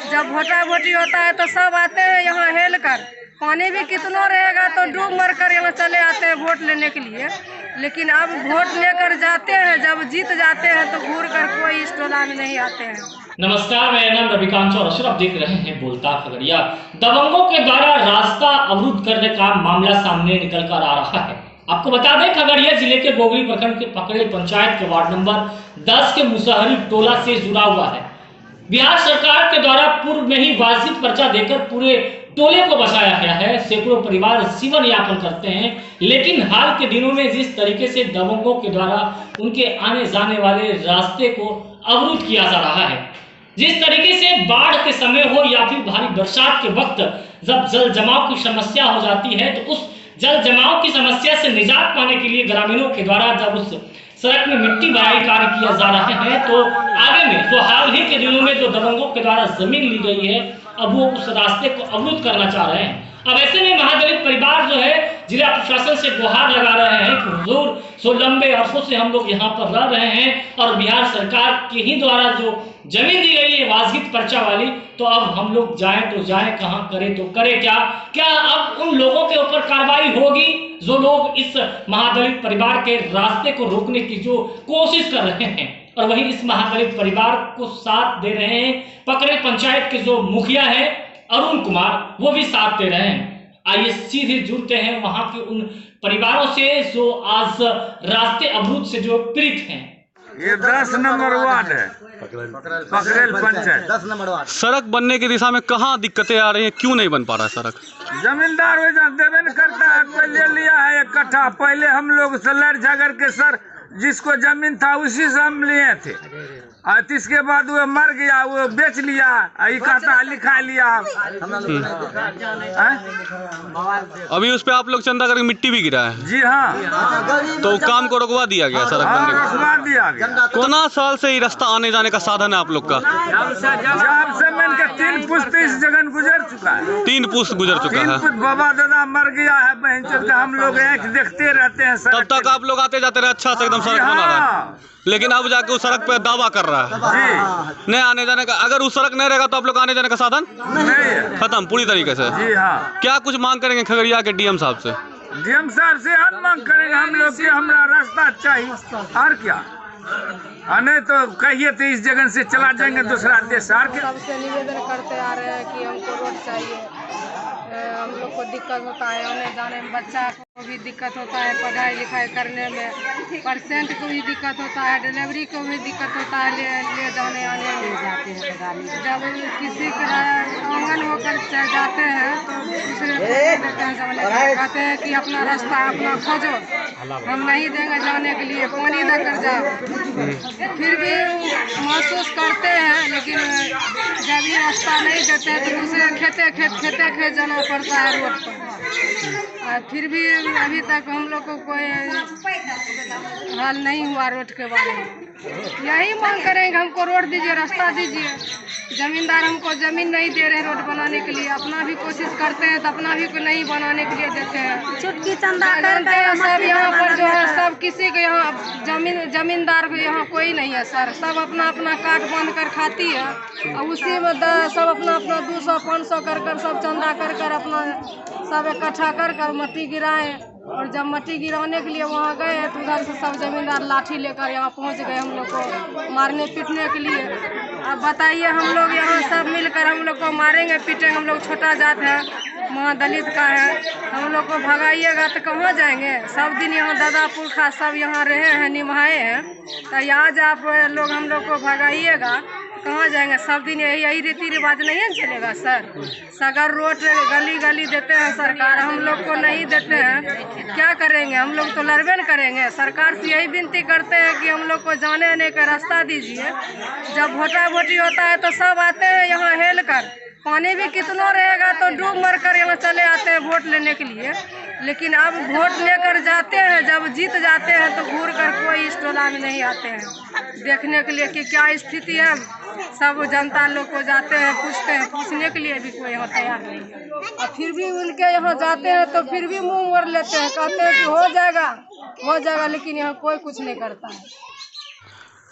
जब वोटा वोटी होता है तो सब आते हैं यहाँ हेल कर। पानी भी कितना रहेगा तो डूब मर कर यहाँ चले आते हैं वोट लेने के लिए। लेकिन अब वोट लेकर जाते हैं, जब जीत जाते हैं तो घूर कर कोई इस टोला में नहीं आते हैं। नमस्कार, मेरा नाम रविकांत चौरसिया, आप देख रहे हैं बोलता खगड़िया। दबंगों के द्वारा रास्ता अवरुद्ध करने का मामला सामने निकल कर आ रहा है। आपको बता दें, खगड़िया जिले के बोगरी प्रखंड के पकड़ेल पंचायत के वार्ड नंबर 10 के मुसहरी टोला से जुड़ा हुआ है। बिहार सरकार के द्वारा पूर्व में ही वाजिब पर्चा देकर पूरे टोले को बचाया गया है। सैकड़ों परिवार जीवन यापन करते हैं, लेकिन हाल के दिनों में जिस तरीके से दबंगों के द्वारा उनके आने जाने वाले रास्ते को अवरुद्ध किया जा रहा है, जिस तरीके से बाढ़ के समय हो या फिर भारी बरसात के वक्त जब जल जमाव की समस्या हो जाती है, तो उस जल जमाव की समस्या से निजात पाने के लिए ग्रामीणों के द्वारा जब उस सड़क में मिट्टी भराई कार्य किया जा रहा है, तो आगे में जो हाल ही के दिनों में जो दबंगों के द्वारा जमीन ली गई है, अब वो उस रास्ते को अवरुद्ध करना चाह रहे हैं। अब ऐसे में महादलित परिवार जो है जिला प्रशासन से गुहार लगा रहे हैं कि हुजूर, सो लंबे अरसों से हम लोग यहाँ पर रह रहे हैं और बिहार सरकार के ही द्वारा जो जमीन दी गई है वाजिब पर्चा वाली, तो अब हम लोग जाएं तो जाएं कहाँ, करें तो करें क्या। क्या अब उन लोगों के ऊपर कार्रवाई होगी जो लोग इस महादलित परिवार के रास्ते को रोकने की जो कोशिश कर रहे हैं? और वही इस महादलित परिवार को साथ दे रहे हैं पकड़ेल पंचायत के जो मुखिया है अरुण कुमार, वो भी साथ दे रहे हैं। आइए सीधे जुड़ते हैं वहां के उन परिवारों से जो आज रास्ते अवरुद्ध से जो पीड़ित हैं। ये 10 नंबर वार्ड है, पकड़ेल पंचायत 10 नंबर वार्ड। सड़क बनने की दिशा में कहाँ दिक्कतें आ रही हैं, क्यों नहीं बन पा रहा सड़क? जमींदार वैसा देवे न करता है, कोई ले लिया है 1 कट्ठा। पहले हम लोग से लड़ झगड़ के सर जिसको जमीन था उसी से हम लिए थे, और इसके बाद वो मर गया, वो बेच लिया, कहता लिखा लिया। अभी उस पे आप लोग चंदा करके मिट्टी भी गिरा है? जी हाँ, तो काम को रुकवा दिया गया सड़क बनने का? रुकवा दिया गया। कितना साल से ये रास्ता आने जाने का साधन है आप लोग का? जब से मैंने के 3 पुश्त इस जगह गुजर चुका है। 3 पुश्त गुजर चुका है। बाबा दादा मर गया है, बहन चोद हम लोग एक देखते रहते हैं। तब तक आप लोग आते जाते रहे, अच्छा से एकदम सड़क बना रहा है, लेकिन अब जाके उस सड़क पे दावा कर रहा है नहीं आने जाने का। अगर उस सड़क नहीं रहेगा तो आप लोग आने जाने का साधन नहीं, खत्म पूरी तरीके से। जी हाँ। क्या कुछ मांग करेंगे खगड़िया के डीएम साहब से? डीएम साहब से हम मांग करेंगे हम लोग कि हमारा रास्ता चाहिए, और क्या। नहीं तो कहिए तो इस जगह से चला जाएंगे दूसरा देश। और क्या सबसे निवेदन करते आ रहे हैं कि हमको रोड चाहिए। हम लोग को दिक्कत होता है आने जाने में, बच्चा को भी दिक्कत होता है पढ़ाई लिखाई करने में, पेशेंट को भी दिक्कत होता है, डिलीवरी को भी दिक्कत होता है ले जाने आने में। जब किसी का आंगन होकर जाते हैं तो दूसरे कहते हैं कि अपना रास्ता अपना खोजो, हम नहीं देंगे जाने के लिए, पानी देकर जाओ। फिर भी महसूस करते हैं, लेकिन जब ये रास्ता नहीं देते हैं तो दूसरे खेते जाना पड़ता है रोड पर। फिर भी अभी तक हम लोग को कोई हल नहीं हुआ रोड के बारे में। यही मांग करेंगे, हमको रोड दीजिए, रास्ता दीजिए। जमींदार हमको जमीन नहीं दे रहे रोड बनाने के लिए, अपना भी कोशिश करते हैं तो अपना भी को नहीं बनाने के लिए देते हैं। चुटकी चंदा करते हैं सब यहाँ पर जो है, सब किसी के यहाँ जमींदार भी यहाँ कोई नहीं है सर। सब अपना अपना काट बांध कर खाती है, और उसी में सब अपना अपना 200-500 कर सब चंदा कर अपना सब इकट्ठा कर मट्टी गिराए। और जब मट्टी गिराने के लिए वहाँ गए तो उधर से सब जमींदार लाठी लेकर यहाँ पहुँच गए हम लोग को मारने पीटने के लिए। अब बताइए, हम लोग यहाँ सब मिलकर हम लोग को मारेंगे पीटेंगे। हम लोग छोटा जात है, महादलित का है, हम लोग को भगाइएगा तो कहाँ जाएंगे? सब दिन यहाँ दादा पुरखा सब यहाँ रहे हैं, निभाए हैं, तो आज आप लोग हम लोग को भगाइएगा कहाँ जाएंगे? सब दिन यही रीति रिवाज नहीं है चलेगा सर। सगर रोड गली गली देते हैं सरकार, हम लोग को नहीं देते हैं, क्या करेंगे? हम लोग तो लड़बे न करेंगे। सरकार से यही विनती करते हैं कि हम लोग को जाने आने का रास्ता दीजिए। जब वोटा वोटी होता है तो सब आते हैं यहाँ हेल कर। पानी भी कितना रहेगा तो डूब मर कर यहाँ चले आते हैं वोट लेने के लिए। लेकिन अब वोट लेकर जाते हैं, जब जीत जाते हैं तो घूर कर कोई इस टोला में नहीं आते हैं देखने के लिए कि क्या स्थिति है। सब जनता लोग को जाते हैं, पूछते हैं, पूछने के लिए भी कोई यहाँ तैयार नहीं है। और फिर भी उनके यहाँ जाते हैं तो फिर भी मुंह मोड़ लेते हैं, कहते हैं कि हो जाएगा, लेकिन यहाँ कोई कुछ नहीं करता है।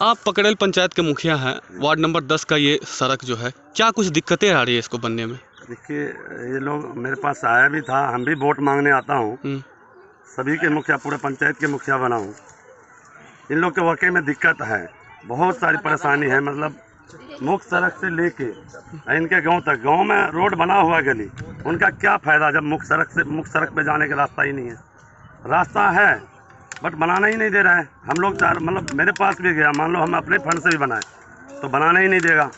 आप पकड़ेल पंचायत के मुखिया हैं, वार्ड नंबर 10 का ये सड़क जो है, क्या कुछ दिक्कतें आ रही है इसको बनने में? देखिए, ये लोग मेरे पास आया भी था, हम भी वोट मांगने आता हूँ, सभी के मुखिया, पूरे पंचायत के मुखिया बना हूँ। इन लोग के वाकई में दिक्कत है, बहुत सारी परेशानी है। मतलब मुख्य सड़क से लेके इनके गांव तक, गांव में रोड बना हुआ गली, उनका क्या फ़ायदा जब मुख्य सड़क पे जाने का रास्ता ही नहीं है। रास्ता है बट बनाना ही नहीं दे रहा है। हम लोग मतलब मेरे पास भी गया, मान लो हम अपने फंड से भी बनाए तो बनाना ही नहीं देगा।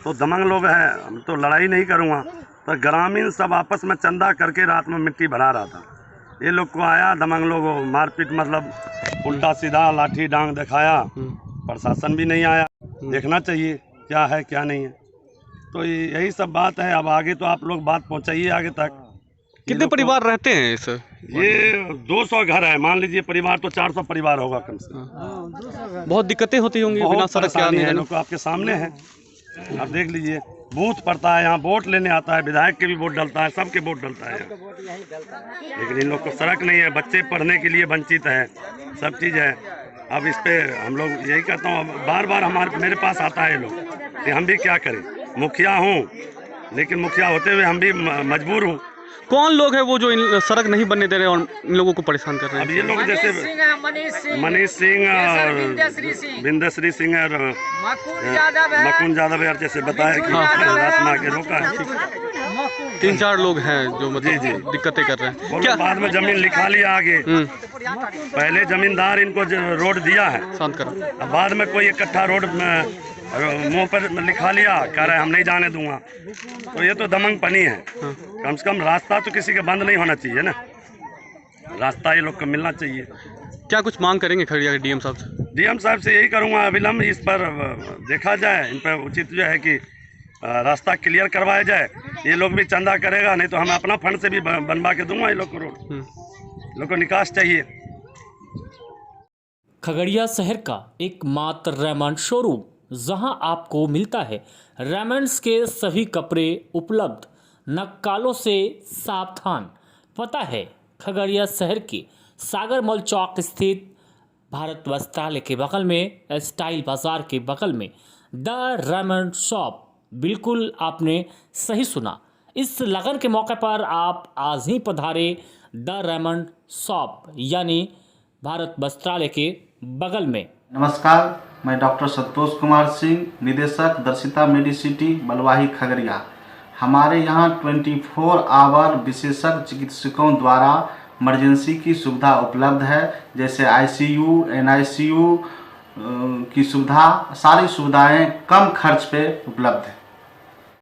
तो दमंग लोग हैं, हम तो लड़ाई नहीं करूँगा, तो ग्रामीण सब आपस में चंदा करके रात में मिट्टी भरा रहा था। ये लोग को आया दमंग लोग, मारपीट, मतलब उल्टा सीधा लाठी डांग दिखाया। प्रशासन भी नहीं आया, देखना चाहिए क्या है क्या नहीं है। तो यही सब बात है। अब आगे तो आप लोग बात पहुंचाइए आगे तक। कितने परिवार रहते हैं इस? ये 200 घर है, मान लीजिए परिवार तो 400 परिवार होगा कम से कम। बहुत दिक्कतें होती होंगी बिना सड़क के आने जाने। लोग आपके सामने है, आप देख लीजिए। बूथ पड़ता है यहाँ, वोट लेने आता है, विधायक के भी वोट डलता है, सबके वोट डलता है, लेकिन इन लोग को सड़क नहीं है। बच्चे पढ़ने के लिए वंचित है, सब चीज़ है। अब इस पे हम लोग यही कहता हूँ, बार बार मेरे पास आता है ये लोग कि हम भी क्या करें। मुखिया हूँ, लेकिन मुखिया होते हुए हम भी मजबूर हूँ। कौन लोग है वो जो इन सड़क नहीं बनने दे रहे और इन लोगों को परेशान कर रहे हैं? अब ये लोग जैसे मनीष सिंह और विंध्यश्री सिंह और मकुन यादव यार, जैसे बताया कि रात के रोका है। 3-4 लोग हैं जो मतलब दिक्कतें कर रहे हैं। क्या बाद में जमीन लिखा लिया आगे? पहले जमींदार इनको रोड दिया है, शांत करो। अब बाद में कोई इकट्ठा रोड मुंह पर लिखा लिया, कह रहा है हम नहीं जाने दूंगा। तो ये तो दमंगपनी है। कम से कम रास्ता तो किसी का बंद नहीं होना चाहिए ना, रास्ता ये लोग को मिलना चाहिए। क्या कुछ मांग करेंगे खगड़िया के डीएम साहब से? डीएम साहब से यही करूंगा, अविलंब इस पर देखा जाए, इन पर उचित जो है कि रास्ता क्लियर करवाया जाए। ये लोग भी चंदा करेगा, नहीं तो हम अपना फंड से भी बनवा के दूंगा ये लोग को रोड। लोग को निकास चाहिए। खगड़िया शहर का एकमात्र रेमंड शोरूम, जहां आपको मिलता है रेमंड्स के सभी कपड़े उपलब्ध, नक्कालों से सावधान। पता है खगड़िया शहर के सागर मॉल चौक स्थित भारत वस्त्रालय के बगल में, स्टाइल बाजार के बगल में द रेमंड शॉप। बिल्कुल आपने सही सुना, इस लगन के मौके पर आप आज ही पधारे द रेमंड शॉप, यानी भारत वस्त्रालय के बगल में। नमस्कार, मैं डॉक्टर संतोष कुमार सिंह, निदेशक दर्शिता मेडिसिटी बलवाही खगड़िया। हमारे यहाँ 24 आवर विशेषज्ञ चिकित्सकों द्वारा इमरजेंसी की सुविधा उपलब्ध है, जैसे ICU, NICU की सुविधा, सारी सुविधाएं कम खर्च पे उपलब्ध है।